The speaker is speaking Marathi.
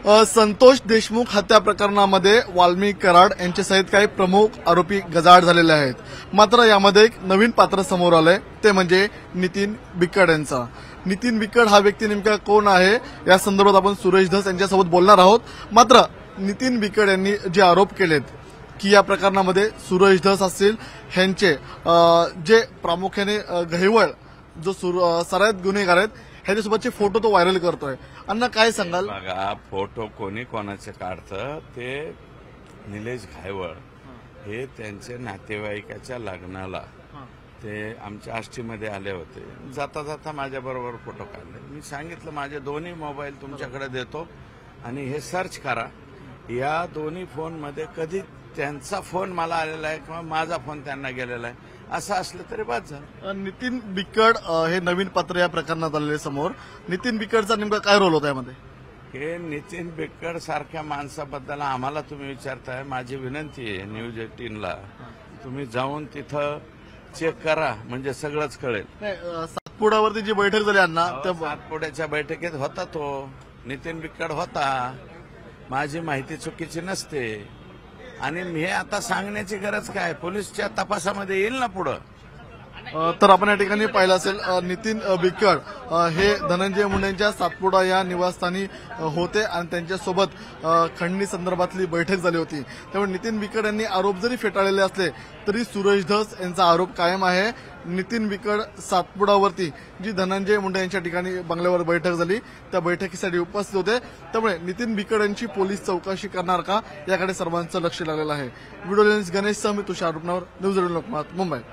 संतोष देशमुख हत्या प्रकरणामध्ये वाल्मिक कराड यांच्यासहित काही प्रमुख आरोपी गजाआड झालेले आहेत. मात्र यामध्ये एक नवीन पात्र समोर आलंय, ते म्हणजे नितीन बिकट यांचा. नितीन बिकट हा व्यक्ती नेमका कोण आहे या संदर्भात आपण सुरेश धस यांच्यासोबत बोलणार आहोत. मात्र नितीन बिकट यांनी जे आरोप केलेत की या प्रकरणामध्ये सुरेश धस असतील ह्यांचे जे प्रामुख्याने गहिवळ जो सराईत गुन्हेगार आहेत ह्याच्यासोबतचे फोटो तो व्हायरल करतोय. अण्णा काय सांगाल? बघा, फोटो कोणी कोणाचे काढतं ते निलेश घायवळ हे त्यांचे नातेवाईकाच्या लग्नाला ते आमच्या आष्टीमध्ये आले होते. जाता जाता माझ्याबरोबर फोटो काढले. मी सांगितलं माझे दोन्ही मोबाईल तुमच्याकडे देतो आणि हे सर्च करा. या दोन्ही फोनमध्ये कधी त्यांचा फोन मला आलेला आहे किंवा माझा फोन त्यांना गेलेला आहे असं असलं तरी बाद झालं. नितीन बिकट हे नवीन पात्र या प्रकरणात आलेले समोर. नितीन बिकटचा नेमका काय रोल होता यामध्ये? हे नितीन बिकट सारख्या माणसाबद्दल आम्हाला तुम्ही विचारताय. माझी विनंती आहे न्यूज 18ला तुम्ही जाऊन तिथं चेक करा, म्हणजे सगळंच कळेल. सातपुड्यावरती जी बैठक झाली अण्णा, त्या सातपुड्याच्या बैठकीत होता तो नितीन बिकट होता. माझी माहिती चुकीची नसते आणि मी आता सांगण्याची गरज काय, पोलिसच्या तपासामध्ये येईल ना पुढं. तर आपण या ठिकाणी पाहिलं असेल नितीन बिकट हे धनंजय मुंडेंच्या सातपुडा या निवासस्थानी होते आणि त्यांच्यासोबत खंडणी संदर्भातली बैठक झाली होती. त्यामुळे नितीन बिकट यांनी आरोप जरी फेटाळलेले असले तरी सुरेश धस यांचा आरोप कायम आहे. नितीन बिकट सातपुडावरती जी धनंजय मुंडे यांच्या ठिकाणी बंगल्यावर बैठक झाली त्या बैठकीसाठी उपस्थित होते. त्यामुळे नितीन बिकट यांची पोलीस चौकशी करणार का याकडे सर्वांचं लक्ष लागलेलं आहे. व्हिडिओ जर्नलिस्ट गणेश सह मी तुषार रुपनावर, न्यूज 18 लोकमत, मुंबई.